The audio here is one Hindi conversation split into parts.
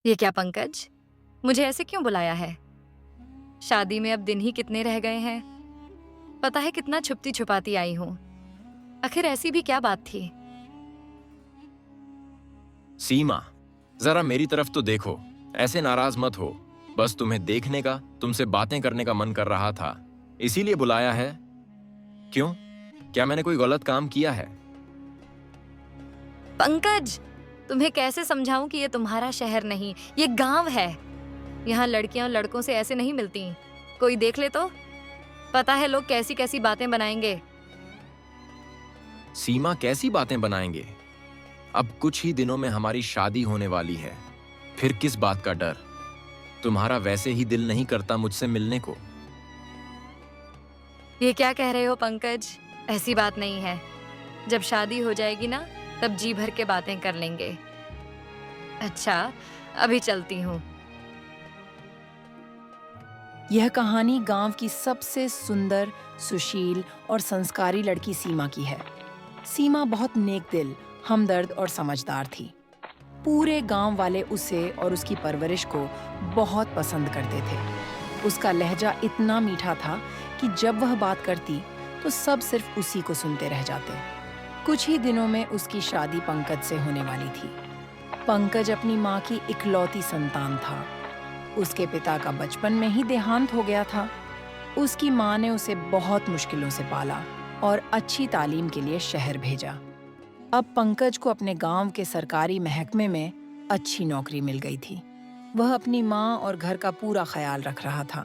ये क्या पंकज, मुझे ऐसे क्यों बुलाया है? शादी में अब दिन ही कितने रह गए हैं। पता है कितना छुपती छुपाती आई हूँ। आखिर ऐसी भी क्या बात थी? सीमा, जरा मेरी तरफ तो देखो। ऐसे नाराज मत हो। बस तुम्हें देखने का, तुमसे बातें करने का मन कर रहा था, इसीलिए बुलाया है। क्यों? क्या मैंने कोई गलत काम किया है? पंकज, तुम्हें कैसे समझाऊं कि ये तुम्हारा शहर नहीं, ये गांव है। यहाँ लड़कियां और लड़कों से ऐसे नहीं मिलती। कोई देख ले तो पता है लोग कैसी कैसी बातें बनाएंगे। सीमा, कैसी बातें बनाएंगे? अब कुछ ही दिनों में हमारी शादी होने वाली है। फिर किस बात का डर? तुम्हारा वैसे ही दिल नहीं करता मुझसे मिलने को। ये क्या कह रहे हो पंकज? ऐसी बात नहीं है। जब शादी हो जाएगी ना, तब जी भर के बातें कर लेंगे। अच्छा, अभी चलती हूँ। यह कहानी गांव की सबसे सुंदर, सुशील और संस्कारी लड़की सीमा की है। सीमा बहुत नेक दिल, हमदर्द और समझदार थी। पूरे गांव वाले उसे और उसकी परवरिश को बहुत पसंद करते थे। उसका लहजा इतना मीठा था कि जब वह बात करती तो सब सिर्फ उसी को सुनते रह जाते। कुछ ही दिनों में उसकी शादी पंकज से होने वाली थी। पंकज अपनी माँ की इकलौती संतान था। उसके पिता का बचपन में ही देहांत हो गया था। उसकी माँ ने उसे बहुत मुश्किलों से पाला और अच्छी तालीम के लिए शहर भेजा। अब पंकज को अपने गांव के सरकारी महकमे में अच्छी नौकरी मिल गई थी। वह अपनी माँ और घर का पूरा ख्याल रख रहा था।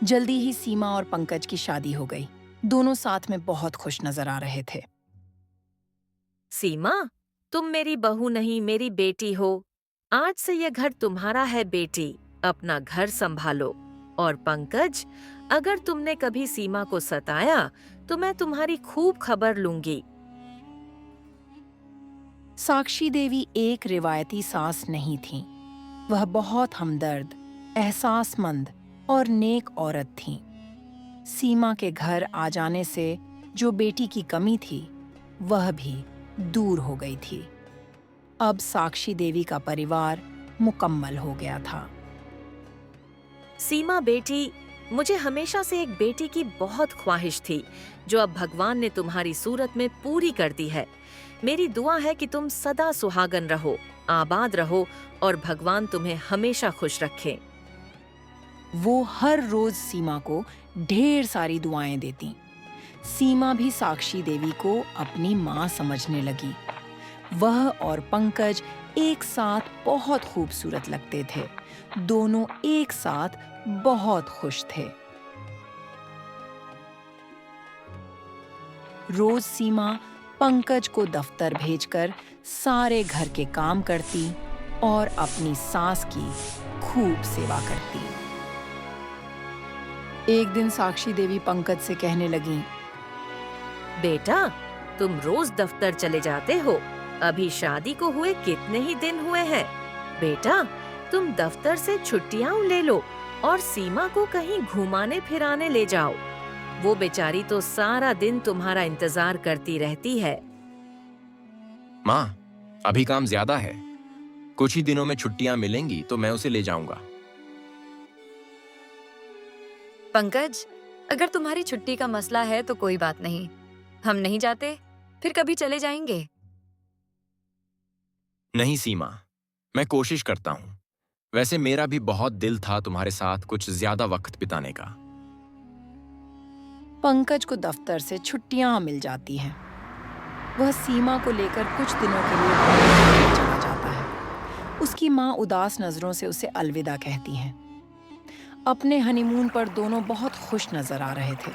जल्दी ही सीमा और पंकज की शादी हो गई। दोनों साथ में बहुत खुश नजर आ रहे थे। सीमा, तुम मेरी बहू नहीं, मेरी बेटी हो। आज से यह घर तुम्हारा है बेटी। अपना घर संभालो। और पंकज, अगर तुमने कभी सीमा को सताया तो मैं तुम्हारी खूब खबर लूंगी। साक्षी देवी एक रिवायती सास नहीं थी। वह बहुत हमदर्द, एहसासमंद और नेक औरत थी। सीमा के घर आ जाने से जो बेटी की कमी थी, वह भी दूर हो गई थी। अब साक्षी देवी का परिवार मुकम्मल हो गया था। सीमा बेटी, मुझे हमेशा से एक बेटी की बहुत ख्वाहिश थी, जो अब भगवान ने तुम्हारी सूरत में पूरी कर दी है। मेरी दुआ है कि तुम सदा सुहागन रहो, आबाद रहो और भगवान तुम्हें हमेशा खुश रखे। वो हर रोज सीमा को ढेर सारी दुआएं देती। सीमा भी साक्षी देवी को अपनी माँ समझने लगी। वह और पंकज एक साथ बहुत खूबसूरत लगते थे। दोनों एक साथ बहुत खुश थे। रोज सीमा पंकज को दफ्तर भेजकर सारे घर के काम करती और अपनी सास की खूब सेवा करती। एक दिन साक्षी देवी पंकज से कहने लगी, बेटा, तुम रोज दफ्तर चले जाते हो। अभी शादी को हुए कितने ही दिन हुए हैं। बेटा, तुम दफ्तर से छुट्टियां ले लो और सीमा को कहीं घुमाने फिराने ले जाओ। वो बेचारी तो सारा दिन तुम्हारा इंतजार करती रहती है। माँ, अभी काम ज्यादा है। कुछ ही दिनों में छुट्टियां मिलेंगी तो मैं उसे ले जाऊंगा। पंकज, अगर तुम्हारी छुट्टी का मसला है तो कोई बात नहीं। हम नहीं जाते, फिर कभी चले जाएंगे। नहीं सीमा, मैं कोशिश करता हूं। वैसे मेरा भी बहुत दिल था तुम्हारे साथ कुछ ज्यादा वक्त बिताने का। पंकज को दफ्तर से छुट्टियां मिल जाती हैं। वह सीमा को लेकर कुछ दिनों के लिए हनीमून चला जाता है। उसकी माँ उदास नजरों से उसे अलविदा कहती हैं। अपने हनीमून पर दोनों बहुत खुश नजर आ रहे थे।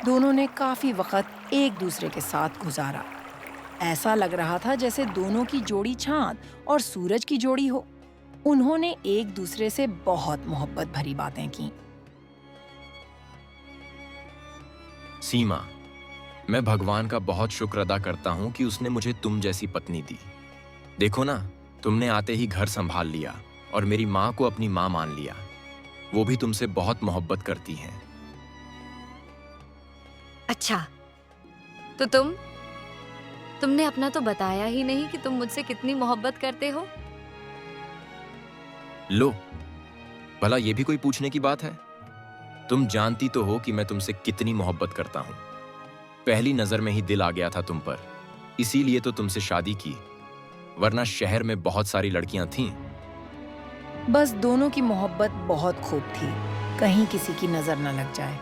दोनों ने काफी वक्त एक दूसरे के साथ गुजारा। ऐसा लग रहा था जैसे दोनों की जोड़ी चांद और सूरज की जोड़ी हो। उन्होंने एक दूसरे से बहुत मोहब्बत भरी बातें की। सीमा, मैं भगवान का बहुत शुक्र अदा करता हूं कि उसने मुझे तुम जैसी पत्नी दी। देखो ना, तुमने आते ही घर संभाल लिया और मेरी माँ को अपनी माँ मान लिया। वो भी तुमसे बहुत मोहब्बत करती हैं। अच्छा, तो तुम तुमने अपना तो बताया ही नहीं कि तुम मुझसे कितनी मोहब्बत करते हो। लो, भला ये भी कोई पूछने की बात है? तुम जानती तो हो कि मैं तुमसे कितनी मोहब्बत करता हूं। पहली नजर में ही दिल आ गया था तुम पर, इसीलिए तो तुमसे शादी की, वरना शहर में बहुत सारी लड़कियां थीं। बस दोनों की मोहब्बत बहुत खूब थी, कहीं किसी की नजर न लग जाए।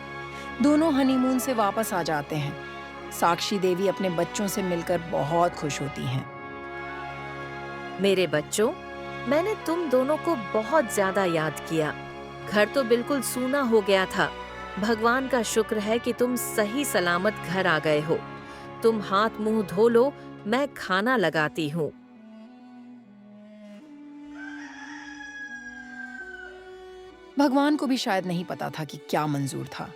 दोनों हनीमून से वापस आ जाते हैं। साक्षी देवी अपने बच्चों से मिलकर बहुत खुश होती हैं। मेरे बच्चों, मैंने तुम दोनों को बहुत ज्यादा याद किया। घर तो बिल्कुल सूना हो गया था। भगवान का शुक्र है कि तुम सही सलामत घर आ गए हो। तुम हाथ मुंह धो लो, मैं खाना लगाती हूँ। भगवान को भी शायद नहीं पता था कि क्या मंजूर था।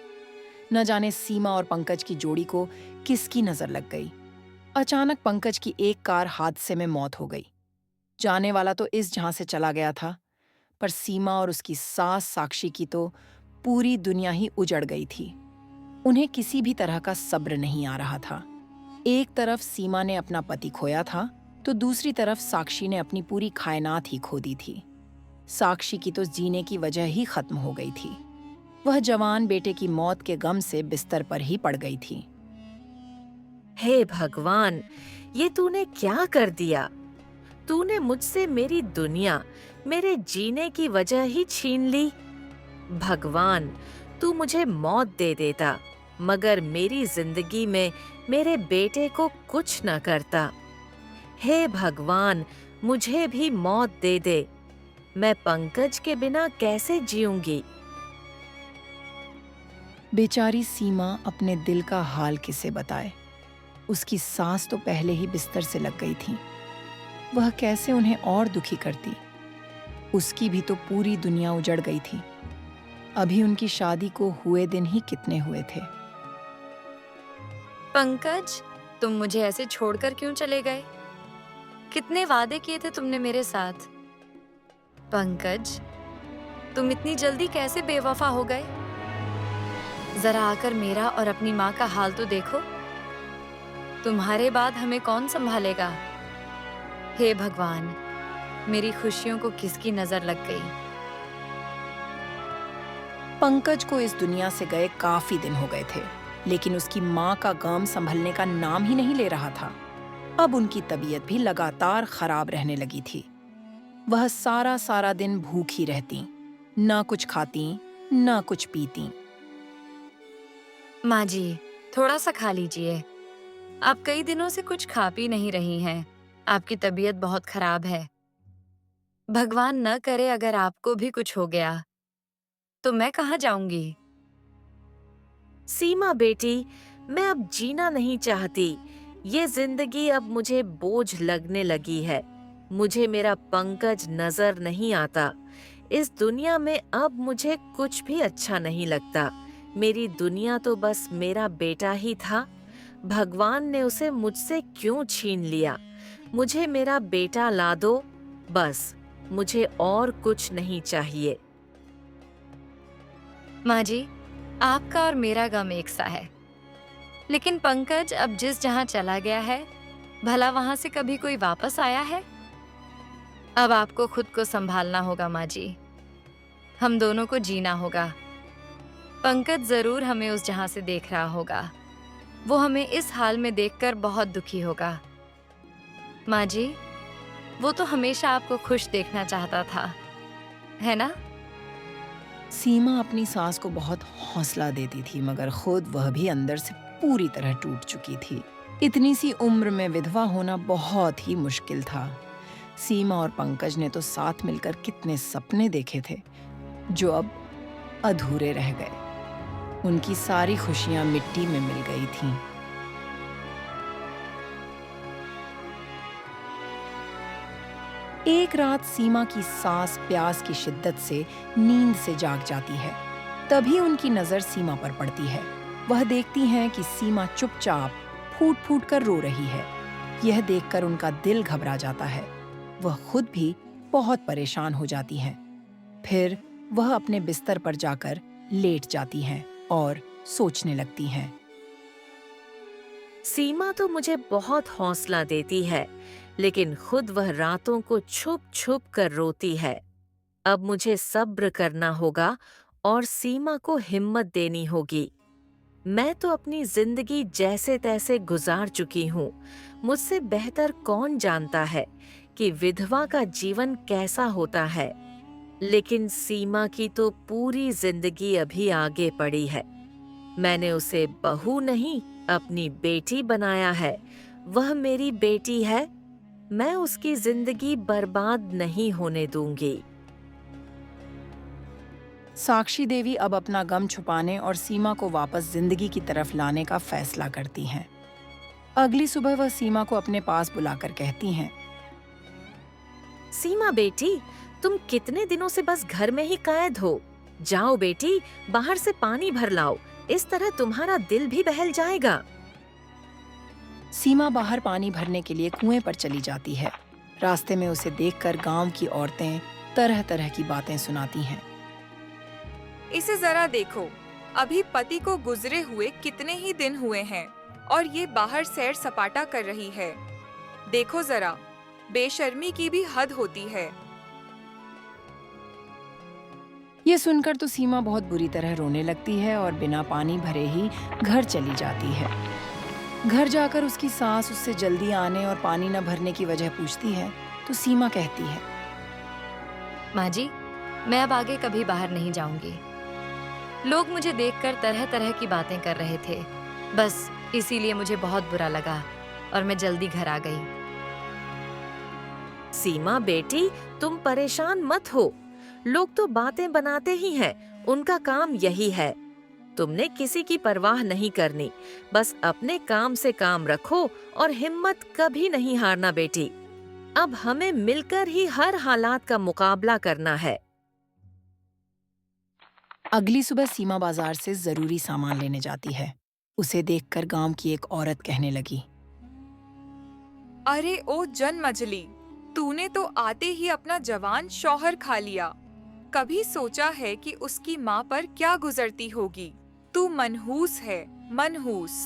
न जाने सीमा और पंकज की जोड़ी को किसकी नजर लग गई। अचानक पंकज की एक कार हादसे में मौत हो गई। जाने वाला तो इस जहां से चला गया था, पर सीमा और उसकी सास साक्षी की तो पूरी दुनिया ही उजड़ गई थी। उन्हें किसी भी तरह का सब्र नहीं आ रहा था। एक तरफ सीमा ने अपना पति खोया था, तो दूसरी तरफ साक्षी ने अपनी पूरी कायनात ही खो दी थी। साक्षी की तो जीने की वजह ही खत्म हो गई थी। वह जवान बेटे की मौत के गम से बिस्तर पर ही पड़ गई थी। हे भगवान, ये तूने क्या कर दिया? तूने मुझसे मेरी दुनिया, मेरे जीने की वजह ही छीन ली। भगवान, तू मुझे मौत दे देता, मगर मेरी जिंदगी में मेरे बेटे को कुछ न करता। हे भगवान, मुझे भी मौत दे दे। मैं पंकज के बिना कैसे जीऊंगी? बेचारी सीमा अपने दिल का हाल किसे बताए। उसकी सास तो पहले ही बिस्तर से लग गई थी। वह कैसे उन्हें और दुखी करती। उसकी भी तो पूरी दुनिया उजड़ गई थी। अभी उनकी शादी को हुए दिन ही कितने हुए थे। पंकज, तुम मुझे ऐसे छोड़कर क्यों चले गए? कितने वादे किए थे तुमने मेरे साथ। पंकज, तुम इतनी जल्दी कैसे बेवफा हो गए? जरा आकर मेरा और अपनी माँ का हाल तो देखो। तुम्हारे बाद हमें कौन संभालेगा? हे भगवान, मेरी खुशियों को किसकी नजर लग गई? पंकज को इस दुनिया से गए काफी दिन हो गए थे, लेकिन उसकी माँ का गम संभलने का नाम ही नहीं ले रहा था। अब उनकी तबीयत भी लगातार खराब रहने लगी थी। वह सारा दिन भूखी रहती, ना कुछ खाती, ना कुछ पीती। माँ जी, थोड़ा सा खा लीजिए। आप कई दिनों से कुछ खा पी नहीं रही हैं। आपकी तबीयत बहुत खराब है। भगवान न करे अगर आपको भी कुछ हो गया तो मैं कहाँ जाऊंगी? सीमा बेटी, मैं अब जीना नहीं चाहती। ये जिंदगी अब मुझे बोझ लगने लगी है। मुझे मेरा पंकज नजर नहीं आता। इस दुनिया में अब मुझे कुछ भी अच्छा नहीं लगता। मेरी दुनिया तो बस मेरा बेटा ही था। भगवान ने उसे मुझसे क्यों छीन लिया? मुझे मेरा बेटा ला दो, बस। मुझे और कुछ नहीं चाहिए। माँ जी, आपका और मेरा गम एक सा है, लेकिन पंकज अब जिस जहाँ चला गया है, भला वहां से कभी कोई वापस आया है? अब आपको खुद को संभालना होगा माँ जी। हम दोनों को जीना होगा। पंकज जरूर हमें उस जहां से देख रहा होगा। वो हमें इस हाल में देखकर बहुत दुखी होगा। माँ जी, वो तो हमेशा आपको खुश देखना चाहता था, है ना? सीमा अपनी सास को बहुत हौसला देती थी, मगर खुद वह भी अंदर से पूरी तरह टूट चुकी थी। इतनी सी उम्र में विधवा होना बहुत ही मुश्किल था। सीमा और पंकज ने तो साथ मिलकर कितने सपने देखे थे, जो अब अधूरे रह गए। उनकी सारी खुशियां मिट्टी में मिल गई थीं। एक रात सीमा की सास प्यास की शिद्दत से नींद से जाग जाती है। तभी उनकी नजर सीमा पर पड़ती है। वह देखती हैं कि सीमा चुपचाप फूट फूट कर रो रही है। यह देखकर उनका दिल घबरा जाता है। वह खुद भी बहुत परेशान हो जाती हैं। फिर वह अपने बिस्तर पर जाकर लेट जाती हैं और सोचने लगती हैं। सीमा तो मुझे बहुत हौसला देती है, लेकिन खुद वह रातों को छुप छुप कर रोती है। अब मुझे सब्र करना होगा और सीमा को हिम्मत देनी होगी। मैं तो अपनी जिंदगी जैसे तैसे गुजार चुकी हूँ। मुझसे बेहतर कौन जानता है कि विधवा का जीवन कैसा होता है। लेकिन सीमा की तो पूरी जिंदगी अभी आगे पड़ी है। मैंने उसे बहू नहीं, अपनी बेटी बनाया है। वह मेरी बेटी है। मैं उसकी जिंदगी बर्बाद नहीं होने दूंगी। साक्षी देवी अब अपना गम छुपाने और सीमा को वापस जिंदगी की तरफ लाने का फैसला करती हैं। अगली सुबह वह सीमा को अपने पास बुलाकर कहती हैं, सीमा बेटी, तुम कितने दिनों से बस घर में ही कैद हो। जाओ बेटी, बाहर से पानी भर लाओ। इस तरह तुम्हारा दिल भी बहल जाएगा। सीमा बाहर पानी भरने के लिए कुएं पर चली जाती है। रास्ते में उसे देखकर गांव की औरतें तरह तरह की बातें सुनाती हैं। इसे जरा देखो, अभी पति को गुजरे हुए कितने ही दिन हुए हैं और ये बाहर सैर सपाटा कर रही है। देखो जरा, बेशर्मी की भी हद होती है। ये सुनकर तो सीमा बहुत बुरी तरह रोने लगती है और बिना पानी भरे ही घर चली जाती है। घर जाकर उसकी सास उससे जल्दी आने और पानी न भरने की वजह पूछती है तो सीमा कहती है, माँ जी, मैं अब आगे कभी बाहर नहीं जाऊंगी। लोग मुझे देखकर तरह तरह की बातें कर रहे थे। बस इसीलिए मुझे बहुत बुरा लगा और मैं जल्दी घर आ गई। सीमा बेटी, तुम परेशान मत हो। लोग तो बातें बनाते ही हैं, उनका काम यही है। तुमने किसी की परवाह नहीं करनी। बस अपने काम से काम रखो और हिम्मत कभी नहीं हारना बेटी। अब हमें मिलकर ही हर हालात का मुकाबला करना है। अगली सुबह सीमा बाजार से जरूरी सामान लेने जाती है। उसे देखकर गांव की एक औरत कहने लगी, अरे ओ जनमजली, तूने तो आते ही अपना जवान शौहर खा लिया। कभी सोचा है कि उसकी माँ पर क्या गुजरती होगी? तू मनहूस है, मनहूस।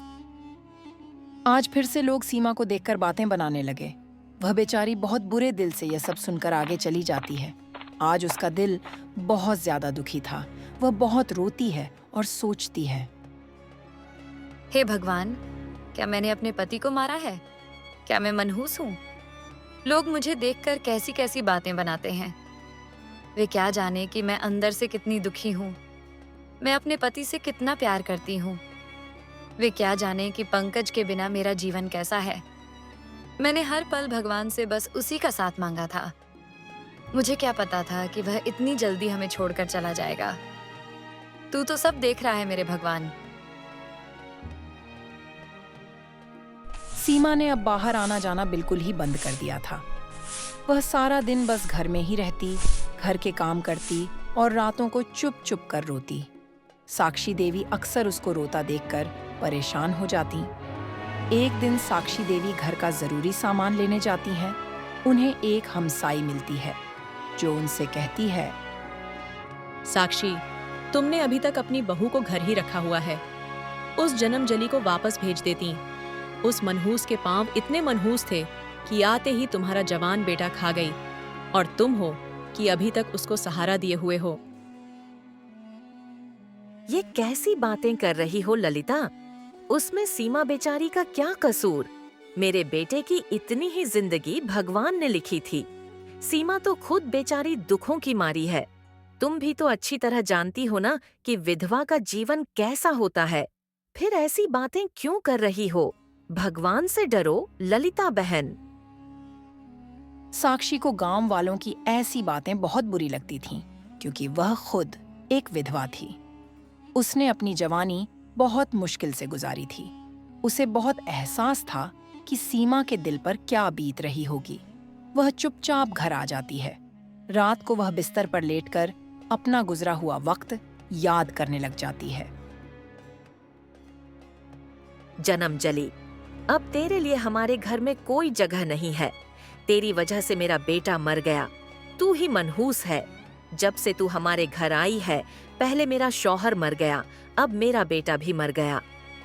आज फिर से लोग सीमा को देखकर बातें बनाने लगे। वह बेचारी बहुत बुरे दिल से यह सब सुनकर आगे चली जाती है। आज उसका दिल बहुत ज्यादा दुखी था। वह बहुत रोती है और सोचती है, हे भगवान, क्या मैंने अपने पति को मारा है? क्या मैं मनहूस हूँ? लोग मुझे देखकर कैसी कैसी बातें बनाते हैं। वे क्या जाने कि मैं अंदर से कितनी दुखी हूँ। मैं अपने पति से कितना प्यार करती हूँ। वे क्या जाने कि पंकज के बिना मेरा जीवन कैसा है। मैंने हर पल भगवान से बस उसी का साथ मांगा था। मुझे क्या पता था कि वह इतनी जल्दी हमें छोड़कर चला जाएगा। तू तो सब देख रहा है मेरे भगवान। सीमा ने अब बाहर आना जाना बिल्कुल ही बंद कर दिया था। वह सारा दिन बस घर में ही रहती, घर के काम करती और रातों को चुप चुप कर रोती। साक्षी देवी अक्सर उसको रोता देखकर परेशान हो जाती। एक दिन साक्षी देवी घर का जरूरी सामान लेने जाती हैं। उन्हें एक हमसाई मिलती है जो उनसे कहती है, साक्षी, तुमने अभी तक अपनी बहू को घर ही रखा हुआ है। उस जन्म जली को वापस भेज देती। उस मनहूस के पांव इतने मनहूस थे कि आते ही तुम्हारा जवान बेटा खा गई, और तुम हो कि अभी तक उसको सहारा दिए हुए हो। ये कैसी बातें कर रही हो ललिता? उसमें सीमा बेचारी का क्या कसूर? मेरे बेटे की इतनी ही जिंदगी भगवान ने लिखी थी। सीमा तो खुद बेचारी दुखों की मारी है। तुम भी तो अच्छी तरह जानती हो ना कि विधवा का जीवन कैसा होता है। फिर ऐसी बातें क्यों कर रही हो? भगवान से डरो ललिता बहन। साक्षी को गांव वालों की ऐसी बातें बहुत बुरी लगती थीं, क्योंकि वह खुद एक विधवा थी। उसने अपनी जवानी बहुत मुश्किल से गुजारी थी। उसे बहुत एहसास था कि सीमा के दिल पर क्या बीत रही होगी। वह चुपचाप घर आ जाती है। रात को वह बिस्तर पर लेटकर अपना गुजरा हुआ वक्त याद करने लग जाती है। जन्म जली, अब तेरे लिए हमारे घर में कोई जगह नहीं है। तेरी वजह से मेरा बेटा मर गया। तू ही मनहूस है। जब से तू हमारे घर आई है, पहले मेरा शौहर मर गया, अब मेरा बेटा भी मर गया।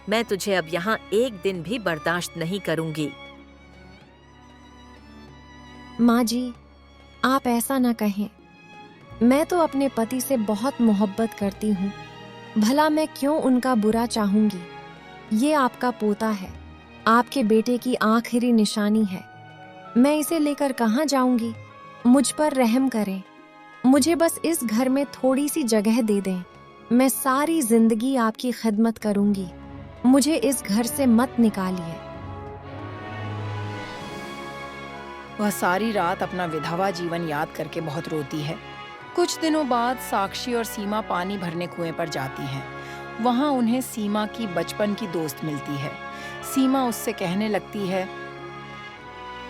मैं तुझे अब यहाँ एक दिन भी बर्दाश्त नहीं करूंगी। माँ जी, आप ऐसा ना कहें। मैं तो अपने पति से बहुत मोहब्बत करती हूँ। भला मैं क्यों उनका बुरा चाहूंगी? ये आपका पोता है, आपके बेटे की आखिरी निशानी है। मैं इसे लेकर कहाँ जाऊंगी? मुझ पर रहम करें। मुझे बस इस घर में थोड़ी सी जगह दे दें। मैं सारी जिंदगी आपकी खिदमत करूंगी। मुझे इस घर से मत निकालिए। वह सारी रात अपना विधवा जीवन याद करके बहुत रोती है। कुछ दिनों बाद साक्षी और सीमा पानी भरने कुएं पर जाती हैं। वहां उन्हें सीमा की बचपन की दोस्त मिलती है। सीमा उससे कहने लगती है,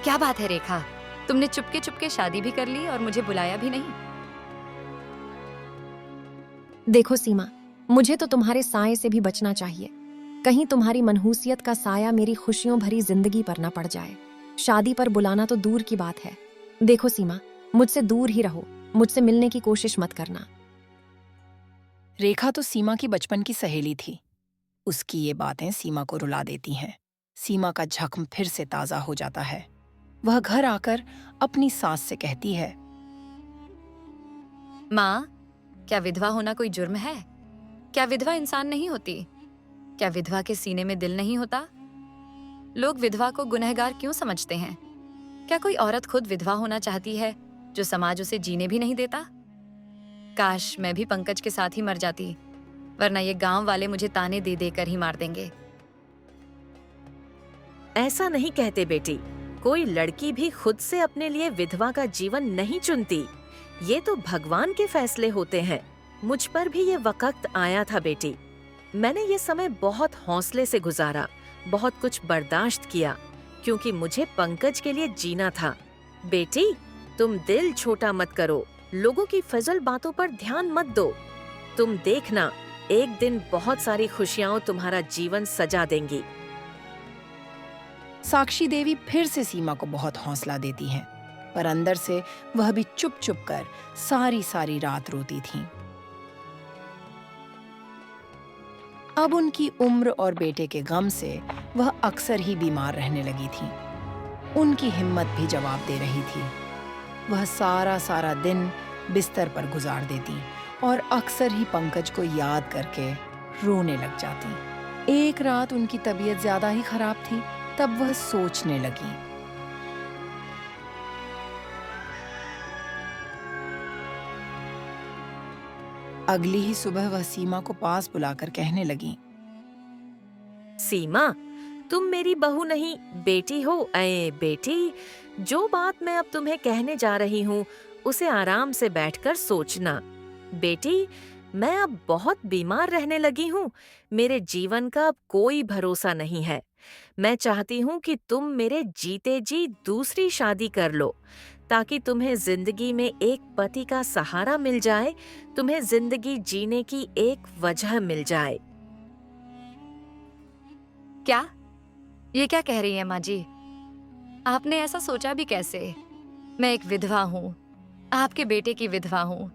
क्या बात है रेखा, तुमने चुपके चुपके शादी भी कर ली और मुझे बुलाया भी नहीं। देखो सीमा, मुझे तो तुम्हारे साए से भी बचना चाहिए। कहीं तुम्हारी मनहूसियत का साया मेरी खुशियों भरी जिंदगी पर न पड़ जाए। शादी पर बुलाना तो दूर की बात है। देखो सीमा, मुझसे दूर ही रहो। मुझसे मिलने की कोशिश मत करना। रेखा तो सीमा की बचपन की सहेली थी। उसकी ये बातें सीमा को रुला देती हैं। सीमा का जख्म फिर से ताजा हो जाता है। वह घर आकर अपनी सास से कहती है, माँ, क्या विधवा होना कोई जुर्म है? क्या विधवा इंसान नहीं होती? क्या विधवा के सीने में दिल नहीं होता? लोग विधवा को गुनहगार क्यों समझते हैं? क्या कोई औरत खुद विधवा होना चाहती है जो समाज उसे जीने भी नहीं देता? काश मैं भी पंकज के साथ ही मर जाती, वरना ये गांव वाले मुझे ताने दे देकर ही मार देंगे। ऐसा नहीं कहते बेटी। कोई लड़की भी खुद से अपने लिए विधवा का जीवन नहीं चुनती। ये तो भगवान के फैसले होते हैं। मुझ पर भी ये वक्त आया था बेटी। मैंने ये समय बहुत हौसले से गुजारा, बहुत कुछ बर्दाश्त किया, क्योंकि मुझे पंकज के लिए जीना था। बेटी, तुम दिल छोटा मत करो, लोगों की फजल बातों पर ध्यान मत दो। तुम देखना, एक दिन बहुत सारी खुशियां तुम्हारा जीवन सजा देंगी। साक्षी देवी फिर से सीमा को बहुत हौसला देती हैं, पर अंदर से वह भी चुप चुप कर सारी सारी रात रोती थीं। अब उनकी उम्र और बेटे के गम से वह अक्सर ही बीमार रहने लगी थीं। उनकी हिम्मत भी जवाब दे रही थी। वह सारा सारा दिन बिस्तर पर गुजार देती और अक्सर ही पंकज को याद करके रोने लग जाती। एक रात उनकी तबीयत ज्यादा ही खराब थी। तब वह सोचने लगी, अगली ही सुबह वह सीमा को पास बुलाकर कहने लगी, सीमा, तुम मेरी बहू नहीं बेटी हो। ऐ बेटी, जो बात मैं अब तुम्हें कहने जा रही हूँ उसे आराम से बैठकर सोचना। बेटी, मैं अब बहुत बीमार रहने लगी हूँ। मेरे जीवन का अब कोई भरोसा नहीं है। मैं चाहती हूँ कि तुम मेरे जीते जी दूसरी शादी कर लो, ताकि तुम्हें जिंदगी में एक पति का सहारा मिल जाए, तुम्हें जिंदगी जीने की एक वजह मिल जाए। क्या? ये क्या कह रही है माँ जी? आपने ऐसा सोचा भी कैसे? मैं एक विधवा हूँ, आपके बेटे की विधवा हूँ।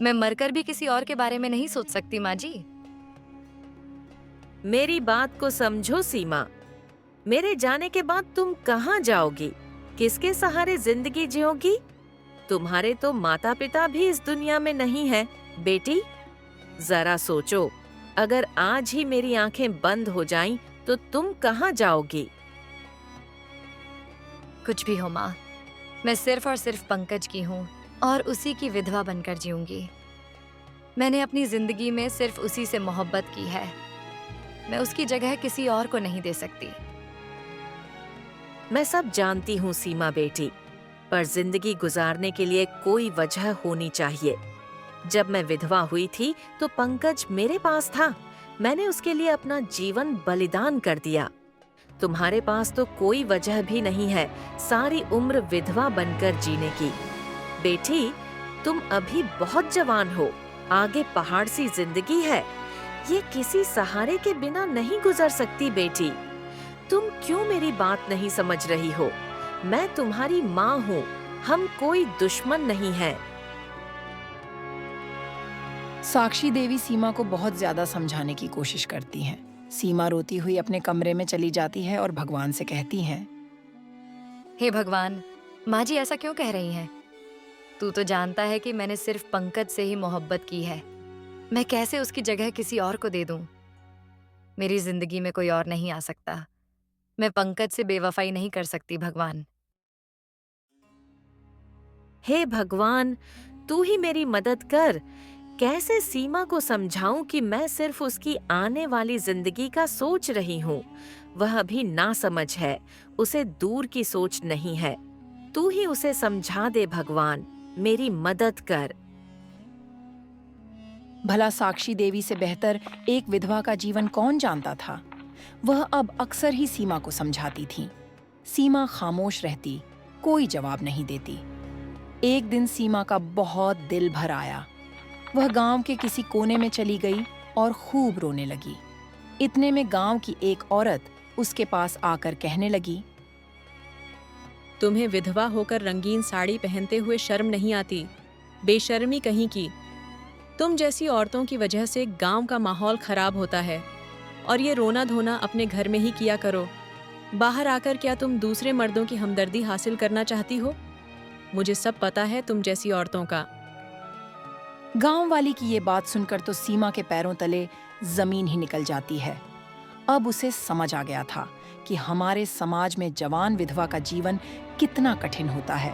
मैं मरकर भी किसी और के बारे में नहीं सोच सकती माँ जी। मेरी बात को समझो सीमा। मेरे जाने के बाद तुम कहाँ जाओगी? किसके सहारे जिंदगी जियोगी? तुम्हारे तो माता पिता भी इस दुनिया में नहीं है। बेटी, जरा सोचो, अगर आज ही मेरी आंखें बंद हो जाईं, तो तुम कहाँ जाओगी? कुछ भी हो माँ, मैं सिर्फ और सिर्फ पंकज की हूँ और उसी की विधवा बनकर जीऊंगी। मैंने अपनी जिंदगी में सिर्फ उसी से मोहब्बत की है। मैं उसकी जगह किसी और को नहीं दे सकती। मैं सब जानती हूँ सीमा बेटी, पर जिंदगी गुजारने के लिए कोई वजह होनी चाहिए। जब मैं विधवा हुई थी तो पंकज मेरे पास था। मैंने उसके लिए अपना जीवन बलिदान कर दिया। तुम्हारे पास तो कोई वजह भी नहीं है सारी उम्र विधवा बनकर जीने की। बेटी, तुम अभी बहुत जवान हो, आगे पहाड़ सी जिंदगी है। ये किसी सहारे के बिना नहीं गुजर सकती। बेटी, तुम क्यों मेरी बात नहीं समझ रही हो? मैं तुम्हारी माँ हूँ, हम कोई दुश्मन नहीं है। साक्षी देवी सीमा को बहुत ज्यादा समझाने की कोशिश करती हैं, सीमा रोती हुई अपने कमरे में चली जाती है और भगवान से कहती है, हे भगवान, माँ जी ऐसा क्यों कह रही हैं? तू तो जानता है कि मैंने सिर्फ पंकज से ही मोहब्बत की है। मैं कैसे उसकी जगह किसी और को दे दूं? मेरी जिंदगी में कोई और नहीं आ सकता। मैं पंकज से बेवफाई नहीं कर सकती भगवान। हे भगवान, तू ही मेरी मदद कर। कैसे सीमा को समझाऊं कि मैं सिर्फ उसकी आने वाली जिंदगी का सोच रही हूँ। वह अभी नासमझ है, उसे दूर की सोच नहीं है। तू ही उसे समझा दे भगवान, मेरी मदद कर। भला साक्षी देवी से बेहतर एक विधवा का जीवन कौन जानता था? वह अब अक्सर ही सीमा को समझाती थी। सीमा खामोश रहती, कोई जवाब नहीं देती। एक दिन सीमा का बहुत दिल भर आया। वह गांव के किसी कोने में चली गई और खूब रोने लगी। इतने में गांव की एक औरत उसके पास आकर कहने लगी, तुम्हें विधवा होकर रंगीन साड़ी पहनते हुए शर्म नहीं आती? बेशर्मी कहीं की। तुम जैसी औरतों की वजह से गांव का माहौल खराब होता है, और ये रोना धोना अपने घर में ही किया करो। बाहर आकर क्या तुम दूसरे मर्दों की हमदर्दी हासिल करना चाहती हो? मुझे सब पता है तुम जैसी औरतों का। गांव वाली की ये बात सुनकर तो सीमा के पैरों तले जमीन ही निकल जाती है। अब उसे समझ आ गया था कि हमारे समाज में जवान विधवा का जीवन कितना कठिन होता है।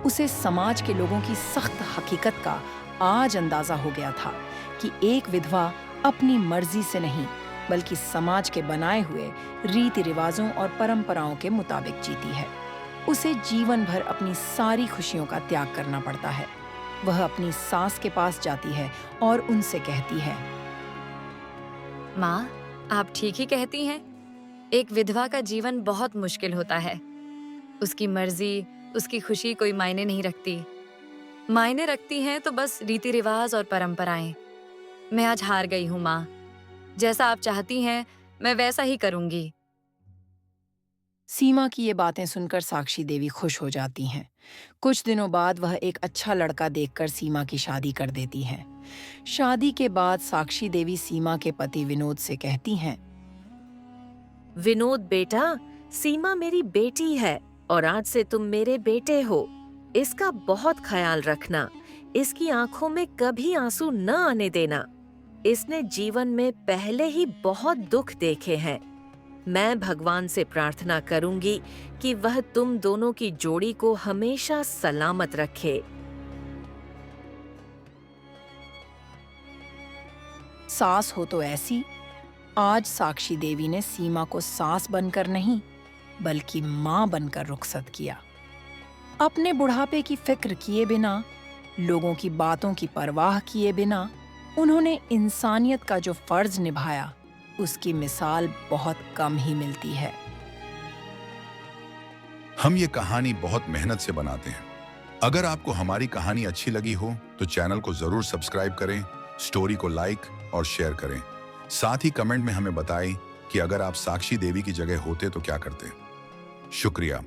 उसे समाज के लोगों की सख्त हकीकत का आज अंदाजा हो गया था कि एक विधवा अपनी मर्जी से नहीं, बल्कि समाज के बनाए हुए रीति रिवाजों और परंपराओं के मुताबिक जीती है। उसे जीवन भर अपनी सारी खुशियों का त्याग करना पड़ता है। वह अपनी सास के पास जाती है और उनसे कहती है, माँ, आप ठीक ही कहती हैं। एक विधवा का जीवन बहुत मुश्किल होता है। उसकी मर्जी, उसकी खुशी कोई मायने नहीं रखती। मायने रखती हैं तो बस रीति रिवाज और परंपराएं। मैं आज हार गई हूँ माँ। जैसा आप चाहती हैं मैं वैसा ही करूंगी। सीमा की ये बातें सुनकर साक्षी देवी खुश हो जाती हैं। कुछ दिनों बाद वह एक अच्छा लड़का देखकर सीमा की शादी कर देती हैं। शादी के बाद साक्षी देवी सीमा के पति विनोद से कहती हैं, विनोद बेटा, सीमा मेरी बेटी है और आज से तुम मेरे बेटे हो। इसका बहुत ख्याल रखना। इसकी आंखों में कभी आंसू न आने देना। इसने जीवन में पहले ही बहुत दुख देखे हैं। मैं भगवान से प्रार्थना करूंगी कि वह तुम दोनों की जोड़ी को हमेशा सलामत रखे। सास हो तो ऐसी। आज साक्षी देवी ने सीमा को सास बनकर नहीं, बल्कि मां बनकर रुखसत किया। अपने बुढ़ापे की फिक्र किए बिना, लोगों की बातों की परवाह किए बिना उन्होंने इंसानियत का जो फर्ज निभाया, उसकी मिसाल बहुत कम ही मिलती है। हम ये कहानी बहुत मेहनत से बनाते हैं। अगर आपको हमारी कहानी अच्छी लगी हो तो चैनल को जरूर सब्सक्राइब करें, स्टोरी को लाइक और शेयर करें। साथ ही कमेंट में हमें बताएं कि अगर आप साक्षी देवी की जगह होते तो क्या करते। शुक्रिया।